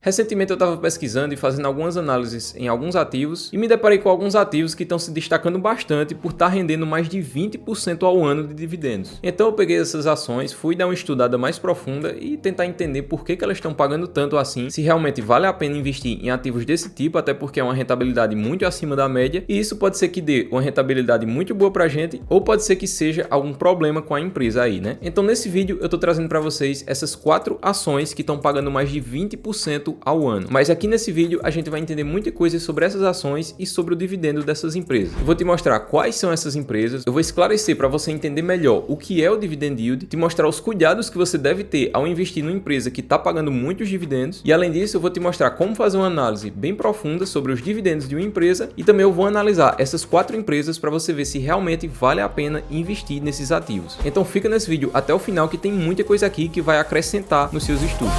Recentemente eu estava pesquisando e fazendo algumas análises em alguns ativos e me deparei com alguns ativos que estão se destacando bastante por estar rendendo mais de 20% ao ano de dividendos. Então eu peguei essas ações, fui dar uma estudada mais profunda e tentar entender por que elas estão pagando tanto assim, se realmente vale a pena investir em ativos desse tipo, até porque é uma rentabilidade muito acima da média, e isso pode ser que dê uma rentabilidade muito boa pra gente, ou pode ser que seja algum problema com a empresa aí, né? Então nesse vídeo eu tô trazendo para vocês essas 4 ações que estão pagando mais de 20% ao ano. Mas aqui nesse vídeo a gente vai entender muita coisa sobre essas ações e sobre o dividendo dessas empresas. Eu vou te mostrar quais são essas empresas, eu vou esclarecer para você entender melhor o que é o dividend yield, te mostrar os cuidados que você deve ter ao investir numa empresa que está pagando muitos dividendos, e além disso eu vou te mostrar como fazer uma análise bem profunda sobre os dividendos de uma empresa, e também eu vou analisar essas 4 empresas para você ver se realmente vale a pena investir nesses ativos. Então fica nesse vídeo até o final que tem muita coisa aqui que vai acrescentar nos seus estudos.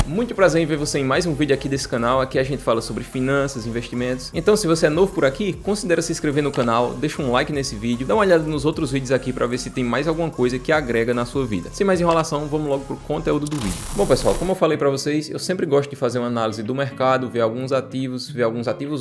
Muito prazer em ver você em mais um vídeo aqui desse canal. Aqui a gente fala sobre finanças, investimentos. Então se você é novo por aqui, considere se inscrever no canal, deixa um like nesse vídeo, dá uma olhada nos outros vídeos aqui para ver se tem mais alguma coisa que agrega na sua vida. Sem mais enrolação, vamos logo pro conteúdo do vídeo. Bom pessoal, como eu falei para vocês, eu sempre gosto de fazer uma análise do mercado, ver alguns ativos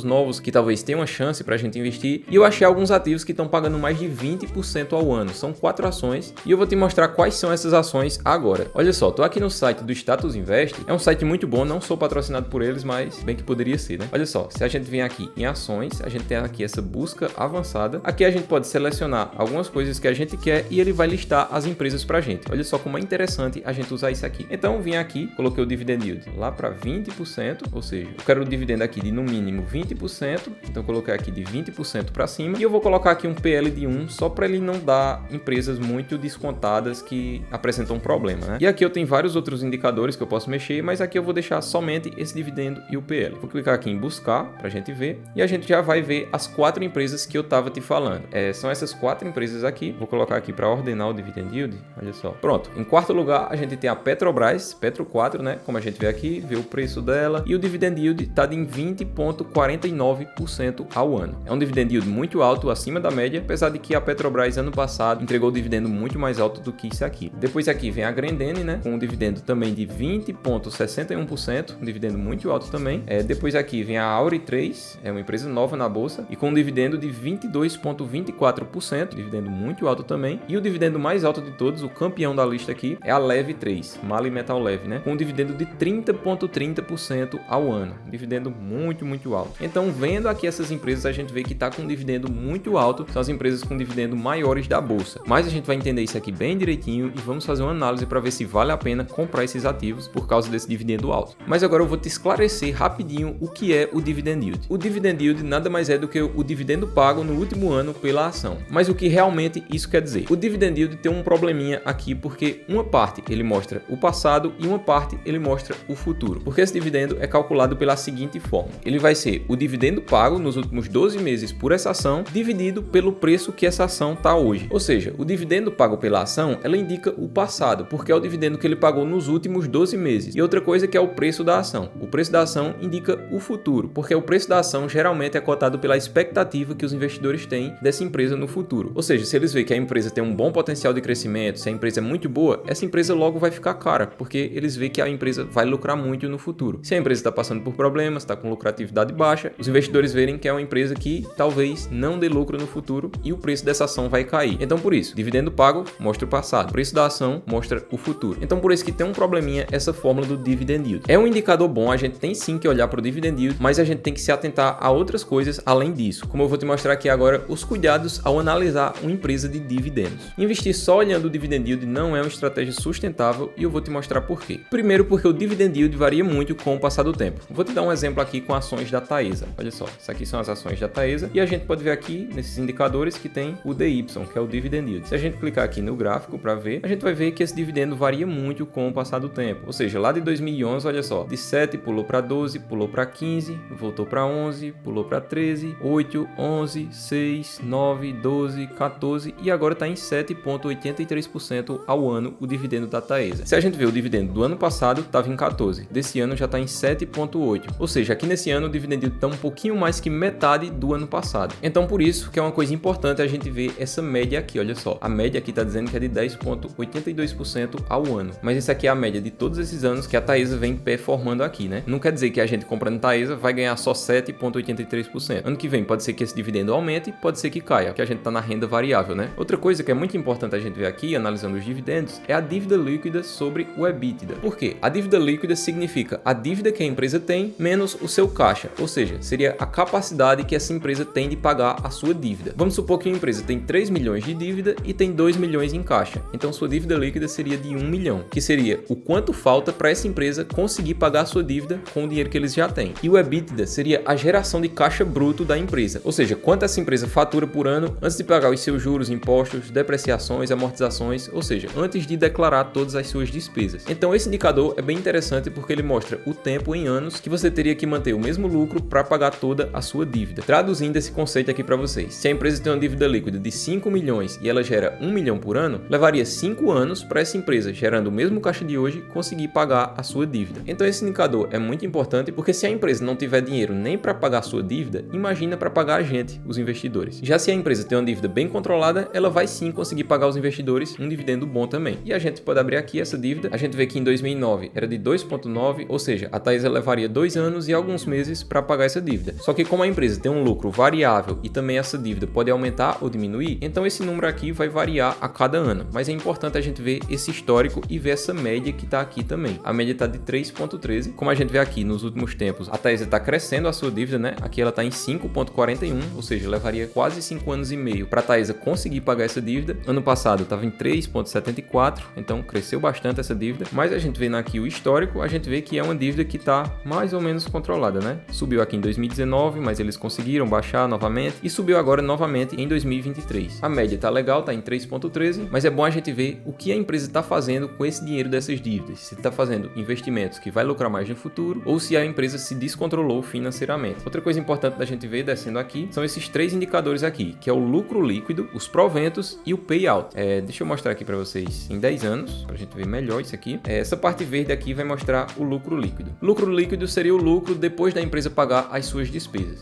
novos que talvez tenham uma chance para a gente investir, e eu achei alguns ativos que estão pagando mais de 20% ao ano. São 4 ações e eu vou te mostrar quais são essas ações agora. Olha só, tô aqui no site do Status Invest, é um site muito bom, não sou patrocinado por eles, mas bem que poderia ser, né? Olha só, se a gente vem aqui em ações, a gente tem aqui essa busca avançada. Aqui a gente pode selecionar algumas coisas que a gente quer e ele vai listar as empresas pra gente. Olha só como é interessante a gente usar isso aqui. Então vim aqui, coloquei o dividend yield lá para 20%, ou seja, eu quero o dividendo aqui de no mínimo 20%, então coloquei aqui de 20% para cima, e eu vou colocar aqui um PL de 1 só para ele não dar empresas muito descontadas que apresentam um problema, né? E aqui eu tenho vários outros indicadores que eu posso mexer, mas aqui eu vou deixar somente esse dividendo e o PL. Vou clicar aqui em buscar para a gente ver e a gente já vai ver as 4 empresas que eu estava te falando. São essas 4 empresas aqui. Vou colocar aqui para ordenar o dividend yield. Olha só. Pronto. Em quarto lugar a gente tem a Petrobras, Petro 4, né? Como a gente vê aqui, vê o preço dela e o dividend yield está em 20,49% ao ano. É um dividend yield muito alto, acima da média, apesar de que a Petrobras ano passado entregou um dividendo muito mais alto do que isso aqui. Depois aqui vem a Grendene, né? Com um dividendo também de 20,61%, um dividendo muito alto também. Depois aqui vem a Auri 3, é uma empresa nova na bolsa e com um dividendo de 22,24%, dividendo muito alto também. E o dividendo mais alto de todos, o campeão da lista aqui, é a Leve 3, Mali Metal Leve, né? Com um dividendo de 30,30% ao ano, dividendo muito alto. Então, vendo aqui essas empresas, a gente vê que está com um dividendo muito alto, são as empresas com dividendo maiores da bolsa. Mas a gente vai entender isso aqui bem direitinho e vamos fazer uma análise para ver se vale a pena comprar esses ativos por causa desse dividendo alto. Mas agora eu vou te esclarecer rapidinho o que é o dividend yield. O dividend yield nada mais é do que o dividendo pago no último ano pela ação. Mas o que realmente isso quer dizer? O dividend yield tem um probleminha aqui porque uma parte ele mostra o passado e uma parte ele mostra o futuro. Porque esse dividendo é calculado pela seguinte forma: ele vai ser o dividendo pago nos últimos 12 meses por essa ação dividido pelo preço que essa ação está hoje. Ou seja, o dividendo pago pela ação, ela indica o passado, porque é o dividendo que ele pagou nos últimos 12 meses. E outra coisa que é o preço da ação. O preço da ação indica o futuro, porque o preço da ação geralmente é cotado pela expectativa que os investidores têm dessa empresa no futuro. Ou seja, se eles veem que a empresa tem um bom potencial de crescimento, se a empresa é muito boa, essa empresa logo vai ficar cara, porque eles veem que a empresa vai lucrar muito no futuro. Se a empresa está passando por problemas, está com lucratividade baixa, os investidores verem que é uma empresa que talvez não dê lucro no futuro e o preço dessa ação vai cair. Então por isso, dividendo pago mostra o passado, o preço da ação mostra o futuro. Então por isso que tem um probleminha essa fórmula do dividend yield. É um indicador bom, a gente tem sim que olhar para o dividend yield, mas a gente tem que se atentar a outras coisas além disso, como eu vou te mostrar aqui agora os cuidados ao analisar uma empresa de dividendos. Investir só olhando o dividend yield não é uma estratégia sustentável e eu vou te mostrar por quê. Primeiro, porque o dividend yield varia muito com o passar do tempo. Vou te dar um exemplo aqui com ações da Taesa. Olha só, isso aqui são as ações da Taesa e a gente pode ver aqui nesses indicadores que tem o DY, que é o dividend yield. Se a gente clicar aqui no gráfico para ver, a gente vai ver que esse dividendo varia muito com o passar do tempo. Ou seja, lá de 2020 2011, olha só, de 7 pulou para 12, pulou para 15, voltou para 11, pulou para 13, 8, 11, 6, 9, 12, 14 e agora está em 7,83% ao ano o dividendo da Taesa. Se a gente vê o dividendo do ano passado, estava em 14, desse ano já está em 7,8, ou seja, aqui nesse ano o dividendo está um pouquinho mais que metade do ano passado. Então por isso que é uma coisa importante a gente ver essa média aqui, olha só, a média aqui está dizendo que é de 10,82% ao ano, mas isso aqui é a média de todos esses anos que a Taesa vem performando aqui, né? Não quer dizer que a gente comprando Taesa vai ganhar só 7,83%. Ano que vem pode ser que esse dividendo aumente, pode ser que caia, porque a gente está na renda variável, né? Outra coisa que é muito importante a gente ver aqui, analisando os dividendos, é a dívida líquida sobre o EBITDA. Por quê? A dívida líquida significa a dívida que a empresa tem menos o seu caixa, ou seja, seria a capacidade que essa empresa tem de pagar a sua dívida. Vamos supor que a empresa tem 3 milhões de dívida e tem 2 milhões em caixa. Então sua dívida líquida seria de 1 milhão, que seria o quanto falta para essa empresa conseguir pagar a sua dívida com o dinheiro que eles já têm. E o EBITDA seria a geração de caixa bruto da empresa, ou seja, quanto essa empresa fatura por ano antes de pagar os seus juros, impostos, depreciações, amortizações, ou seja, antes de declarar todas as suas despesas. Então esse indicador é bem interessante porque ele mostra o tempo em anos que você teria que manter o mesmo lucro para pagar toda a sua dívida. Traduzindo esse conceito aqui para vocês, se a empresa tem uma dívida líquida de 5 milhões e ela gera 1 milhão por ano, levaria 5 anos para essa empresa, gerando o mesmo caixa de hoje, conseguir pagar a sua dívida. Então esse indicador é muito importante porque se a empresa não tiver dinheiro nem para pagar a sua dívida, imagina para pagar a gente, os investidores. Já se a empresa tem uma dívida bem controlada, ela vai sim conseguir pagar os investidores um dividendo bom também. E a gente pode abrir aqui essa dívida, a gente vê que em 2009 era de 2,9, ou seja, a Taesa levaria 2 anos e alguns meses para pagar essa dívida. Só que como a empresa tem um lucro variável e também essa dívida pode aumentar ou diminuir, então esse número aqui vai variar a cada ano. Mas é importante a gente ver esse histórico e ver essa média que está aqui também. A média está de 3,13. Como a gente vê aqui nos últimos tempos, a Taesa está crescendo a sua dívida, né? Aqui ela está em 5,41, ou seja, levaria quase 5 anos e meio para a Taesa conseguir pagar essa dívida. Ano passado estava em 3,74, então cresceu bastante essa dívida. Mas a gente vê aqui o histórico, a gente vê que é uma dívida que está mais ou menos controlada, né? Subiu aqui em 2019, mas eles conseguiram baixar novamente e subiu agora novamente em 2023. A média está legal, está em 3,13, mas é bom a gente ver o que a empresa está fazendo com esse dinheiro dessas dívidas. Se está fazendo investimentos que vai lucrar mais no futuro ou se a empresa se descontrolou financeiramente. Outra coisa importante da gente ver descendo aqui são esses 3 indicadores aqui, que é o lucro líquido, os proventos e o payout. Deixa eu mostrar aqui para vocês em 10 anos, para a gente ver melhor isso aqui. Essa parte verde aqui vai mostrar o lucro líquido. Lucro líquido seria o lucro depois da empresa pagar as suas despesas.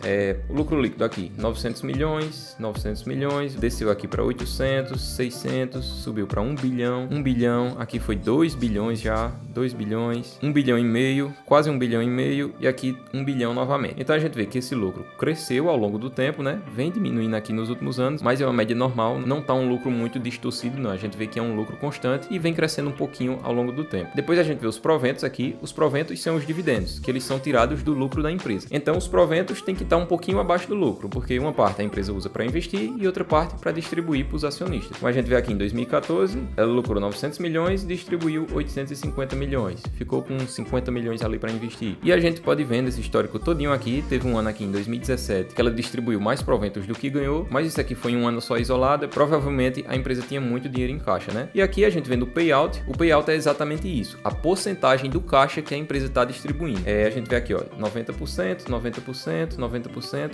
O lucro líquido aqui, 900 milhões, desceu aqui para 800, 600, subiu para 1 bilhão, aqui foi 2 bilhões já, 2 bilhões, 1 bilhão e meio, quase 1 bilhão e meio e aqui 1 bilhão novamente. Então a gente vê que esse lucro cresceu ao longo do tempo, né? Vem diminuindo aqui nos últimos anos, mas é uma média normal, não tá um lucro muito distorcido não, a gente vê que é um lucro constante e vem crescendo um pouquinho ao longo do tempo. Depois a gente vê os proventos aqui, os proventos são os dividendos, que eles são tirados do lucro da empresa. Então os proventos têm que estar um pouquinho abaixo do lucro, porque uma parte a empresa usa para investir e outra parte para distribuir para os acionistas. Como a gente vê aqui em 2014, ela lucrou 900 milhões e distribuiu 850 milhões. Ficou com 50 milhões ali para investir. E a gente pode ver esse histórico todinho aqui, teve um ano aqui em 2017 que ela distribuiu mais proventos do que ganhou, mas isso aqui foi um ano só isolado, provavelmente a empresa tinha muito dinheiro em caixa, né? E aqui a gente vendo o payout é exatamente isso, a porcentagem do caixa que a empresa está distribuindo. A gente vê aqui, ó, 90%,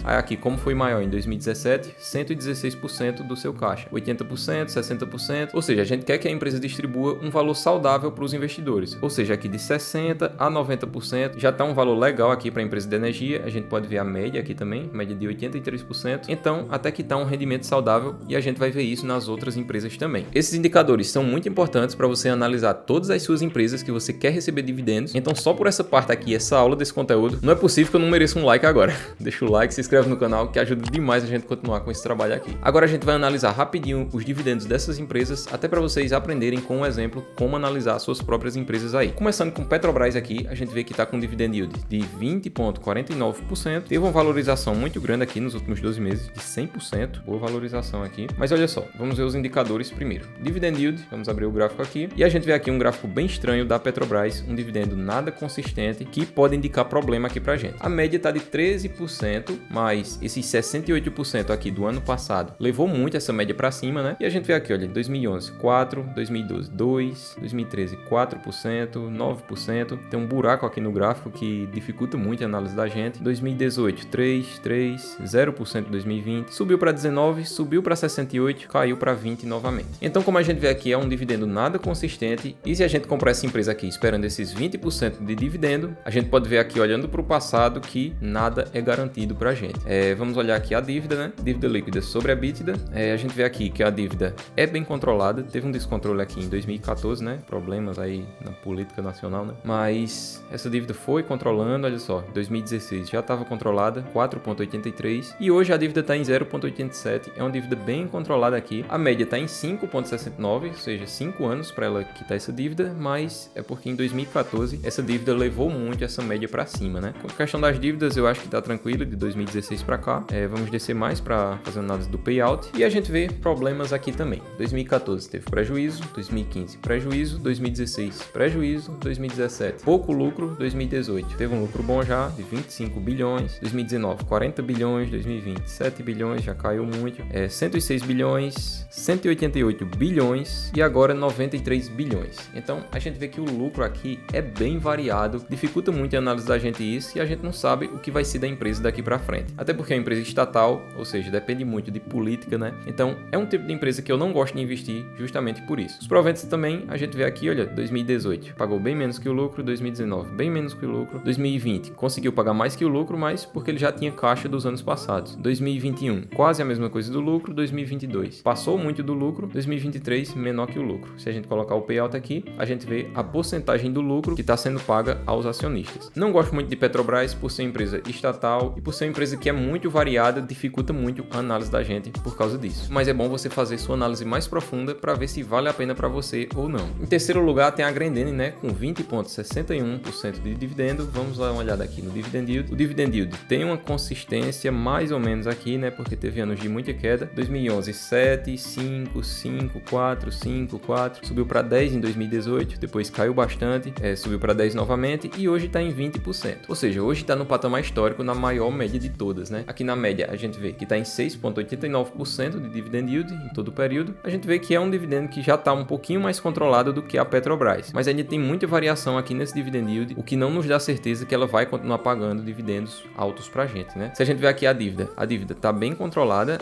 aí aqui, como foi maior em 2017, 116% do seu caixa, 80%, 60%, ou seja, a gente quer que a empresa distribua um valor saudável para os investidores, ou seja, aqui de 60% a 90%, já está um valor legal aqui para a empresa de energia, a gente pode ver a média aqui também, média de 83%, então até que está um rendimento saudável e a gente vai ver isso nas outras empresas também. Esses indicadores são muito importantes para você analisar todas as suas empresas que você quer receber dividendos, então só por essa parte aqui, essa aula desse conteúdo, não é possível que eu não mereça um like agora. Deixa o like, se inscreve no canal que ajuda demais a gente continuar com esse trabalho aqui. Agora a gente vai analisar rapidinho os dividendos dessas empresas, até para vocês aprenderem com um exemplo como analisar suas próprias empresas aí. Começando com Petrobras aqui, a gente vê que está com um dividend yield de 20,49%, teve uma valorização muito grande aqui nos últimos 12 meses, de 100%, boa valorização aqui. Mas olha só, vamos ver os indicadores primeiro. Dividend yield, vamos abrir o gráfico aqui, e a gente vê aqui um gráfico bem estranho da Petrobras, um dividendo nada consistente, que pode indicar problema aqui pra gente. A média está de 13%, mas esses 68% aqui do ano passado levou muito essa média para cima, né? E a gente vê aqui, olha, 2011, 4, 2012, 2, 2013, 4%, 9%. Tem um buraco aqui no gráfico que dificulta muito a análise da gente. 2018, 3, 0% em 2020, subiu para 19, subiu para 68, caiu para 20 novamente. Então, como a gente vê aqui, é um dividendo nada consistente, e se a gente comprar essa empresa aqui esperando esses 20% de dividendo, a gente pode ver aqui, olhando para o passado, que nada é garantido para a gente. Vamos olhar aqui a dívida, né? Dívida líquida sobre a EBITDA. A gente vê aqui que a dívida é bem controlada, teve um descontrole aqui em 2014, né? Problemas aí na política nacional, né? Mas essa dívida foi controlando, olha só, 2016 já estava controlada, 4,83, e hoje a dívida está em 0,87, é uma dívida bem controlada aqui. A média está em 5,69, ou seja, 5 anos para ela quitar essa dívida, mas é porque em 2014 essa dívida levou muito essa média para cima, né? Com a questão das dívidas, eu acho que está tranquilo de 2016 para cá. Vamos descer mais para fazer análise do payout, e a gente vê problemas aqui também. 2014 teve prejuízo, 2015 prejuízo, 2016 prejuízo, 2017 pouco lucro, 2018 teve um lucro bom já de 25 bilhões, 2019 40 bilhões, 2020 7 bilhões, já caiu muito, 106 bilhões, 188 bilhões e agora 93 bilhões. Então a gente vê que o lucro aqui é bem variado, dificulta muito a análise da gente isso, e a gente não sabe o que vai ser da empresa daqui para frente. Até porque é uma empresa estatal, ou seja, depende muito de política, né? Então é um tipo de empresa que eu não gosto de investir justamente por isso. Os proventos também, a gente vê aqui, olha, 2018 pagou bem menos que o lucro, 2019 bem menos que o lucro, 2020 conseguiu pagar mais que o lucro, mas porque ele já tinha caixa dos anos passados. 2021 quase a mesma coisa do lucro, 2022 passou muito do lucro, 2023 menor que o lucro. Se a gente colocar o payout aqui, a gente vê a porcentagem do lucro que está sendo paga aos acionistas. Não gosto muito de Petrobras por ser empresa estatal e por ser uma empresa que é muito variada, dificulta muito a análise da gente por causa disso. Mas é bom você fazer sua análise mais profunda para ver se vale a pena para você ou não. Em terceiro lugar tem a Grendene, né, com 20,61% de dividendo. Vamos dar uma olhada aqui no dividend yield. O dividend yield tem uma consistência mais ou menos aqui, né, porque teve anos de muita queda. 2011 7, 5, 5, 4, 5, 4, subiu para 10 em 2018, depois caiu bastante, subiu para 10 novamente e hoje está em 20%. Ou seja, hoje está no patamar histórico na maior média de todas, né? Aqui na média a gente vê que está em 6,89% de dividend yield em todo o período. A gente vê que é um dividendo que já está um pouquinho mais controlado do que a Petrobras, mas ainda tem muita variação aqui nesse dividend yield, o que não nos dá certeza que ela vai continuar pagando dividendos altos pra gente, né? Se a gente ver aqui a dívida está bem controlada,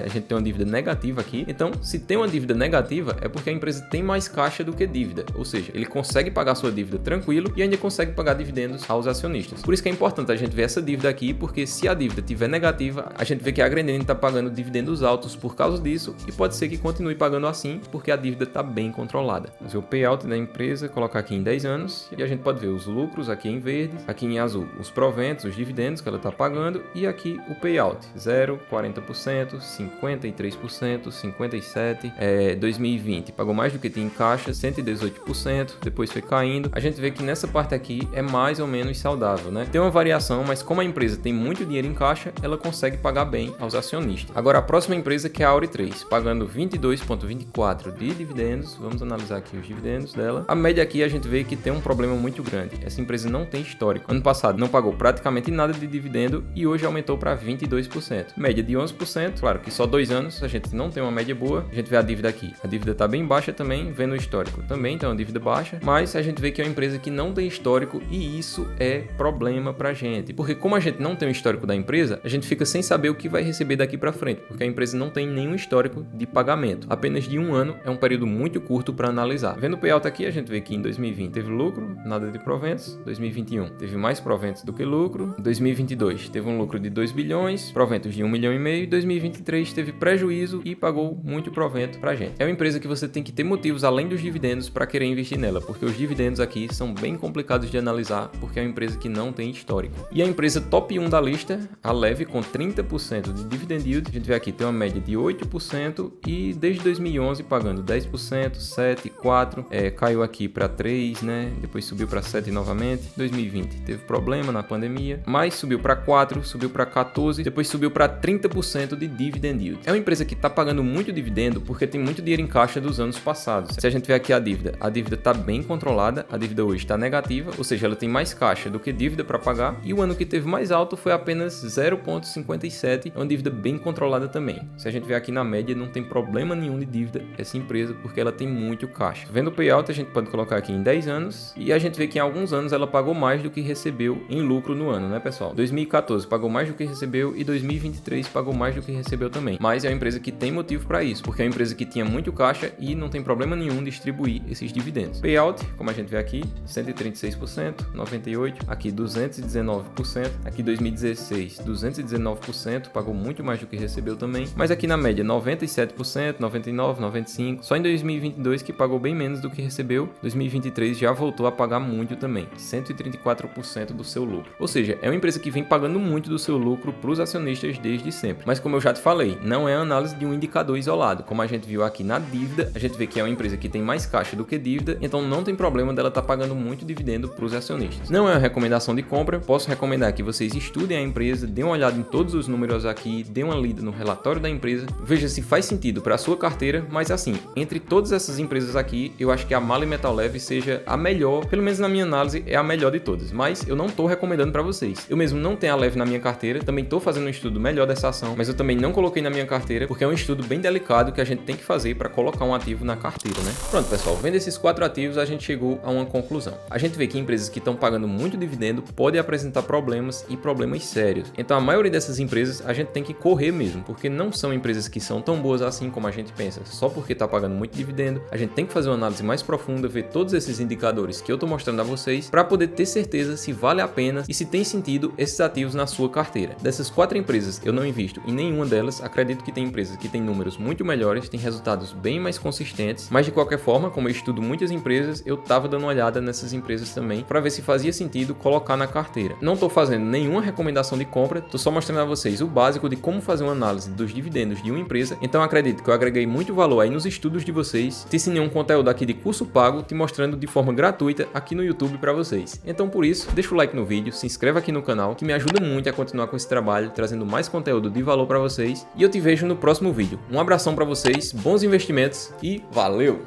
a gente tem uma dívida negativa aqui. Então, se tem uma dívida negativa, é porque a empresa tem mais caixa do que dívida, ou seja, ele consegue pagar sua dívida tranquilo e ainda consegue pagar dividendos aos acionistas. Por isso que é importante a gente ver essa dívida aqui, porque se a dívida estiver negativa, a gente vê que a Grendene está pagando dividendos altos por causa disso, e pode ser que continue pagando assim, porque a dívida está bem controlada. Vamos ver o payout da empresa, colocar aqui em 10 anos, e a gente pode ver os lucros aqui em verde, aqui em azul os proventos, os dividendos que ela está pagando, e aqui o payout, 0, 40%, 53%, 57%, 2020 pagou mais do que tinha em caixa, 118%, depois foi caindo. A gente vê que nessa parte aqui é mais ou menos saudável, né? Tem uma variação, mas como a empresa tem muito dinheiro em caixa, ela consegue pagar bem aos acionistas. Agora a próxima empresa, que é a Auri 3, pagando 22,24 de dividendos. Vamos analisar aqui os dividendos dela. A média aqui a gente vê que tem um problema muito grande. Essa empresa não tem histórico. Ano passado não pagou praticamente nada de dividendo e hoje aumentou para 22%. Média de 11%, claro que só 2 anos a gente não tem uma média boa. A gente vê a dívida aqui. A dívida está bem baixa também, vendo o histórico. Também tem uma dívida baixa, mas a gente vê que é uma empresa que não tem histórico e isso é problema pra gente. Porque como a gente não tem o histórico da empresa, a gente fica sem saber o que vai receber daqui para frente, porque a empresa não tem nenhum histórico de pagamento. Apenas de 1 ano é um período muito curto para analisar. Vendo o payout aqui, a gente vê que em 2020 teve lucro, nada de proventos. 2021 teve mais proventos do que lucro. 2022 teve um lucro de 2 bilhões, proventos de 1,5 milhão. 2023 teve prejuízo e pagou muito provento pra gente. É uma empresa que você tem que ter motivos além dos dividendos para querer investir nela, porque os dividendos aqui são bem complicados de analisar, porque é uma empresa que não tem histórico. E a empresa top 1 da lista, a Leve, com 30% de dividend yield, a gente vê aqui tem uma média de 8% e desde 2011 pagando 10%, 7, 4, caiu aqui para 3, né? Depois subiu para 7 novamente. 2020 teve problema na pandemia, mas subiu para 4, subiu para 14, depois subiu para 30% de dividend yield. É uma empresa que está pagando muito dividendo porque tem muito dinheiro em caixa dos anos passados. Se a gente ver aqui a dívida está bem controlada, a dívida hoje está negativa, ou seja, ela tem mais caixa do que dívida para pagar, e o ano que teve mais alto foi apenas 0,57, é uma dívida bem controlada também. Se a gente ver aqui na média, não tem problema nenhum de dívida essa empresa, porque ela tem muito caixa. Vendo o payout, a gente pode colocar aqui em 10 anos, menos, e a gente vê que em alguns anos ela pagou mais do que recebeu em lucro no ano, né, pessoal? 2014 pagou mais do que recebeu e 2023 pagou mais do que recebeu também. Mas é uma empresa que tem motivo para isso, porque é uma empresa que tinha muito caixa e não tem problema nenhum distribuir esses dividendos. Payout, como a gente vê aqui, 136%, 98%, aqui 219%, aqui 2016, 219%, pagou muito mais do que recebeu também, mas aqui na média 97%, 99%, 95%, só em 2022 que pagou bem menos do que recebeu, 2023 já voltou a pagar muito também, 134% do seu lucro. Ou seja, é uma empresa que vem pagando muito do seu lucro para os acionistas desde sempre. Mas como eu já te falei, não é a análise de um indicador isolado. Como a gente viu aqui na dívida, a gente vê que é uma empresa que tem mais caixa do que dívida, então não tem problema dela estar pagando muito dividendo para os acionistas. Não é uma recomendação de compra, posso recomendar que vocês estudem a empresa, dêem uma olhada em todos os números aqui, dêem uma lida no relatório da empresa, veja se faz sentido para a sua carteira, mas assim, entre todas essas empresas aqui, eu acho que a MAHLE Metal Leve seja a melhor, pelo menos na minha análise, é a melhor de todas, mas eu não estou recomendando para vocês. Eu mesmo não tenho a Leve na minha carteira, também estou fazendo um estudo melhor dessa ação, mas eu também não coloquei na minha carteira, porque é um estudo bem delicado que a gente tem que fazer para colocar um ativo na carteira, né? Pronto, pessoal, vendo esses 4 ativos, a gente chegou a uma conclusão. A gente vê que empresas que estão pagando muito dividendo podem apresentar problemas e problemas sérios. Então a maioria dessas empresas a gente tem que correr mesmo, porque não são empresas que são tão boas assim como a gente pensa, só porque está pagando muito dividendo. A gente tem que fazer uma análise mais profunda, ver todos esses indicadores que eu estou mostrando a vocês, para poder ter certeza se vale a pena e se tem sentido esses ativos na sua carteira. Dessas 4 empresas, eu não invisto em nenhuma delas, acredito que tem empresas que têm números muito melhores, têm resultados bem mais consistentes, mas de qualquer forma, como eu estudo muitas empresas, eu estava dando uma olhada nessas empresas também, para ver se fazia sentido colocar na carteira. Não estou fazendo nenhuma recomendação de compra, estou só mostrando a vocês o básico de como fazer uma análise dos dividendos de uma empresa, então acredito que eu agreguei muito valor aí nos estudos de vocês, te ensinei um conteúdo aqui de curso pago, te mostrando de forma gratuita aqui no YouTube para vocês. Então por isso, deixa o like no vídeo, se inscreva aqui no canal, que me ajuda muito a continuar com esse trabalho, trazendo mais conteúdo de valor para vocês, e eu te vejo no próximo vídeo. Um abração para vocês, bons investimentos e valeu!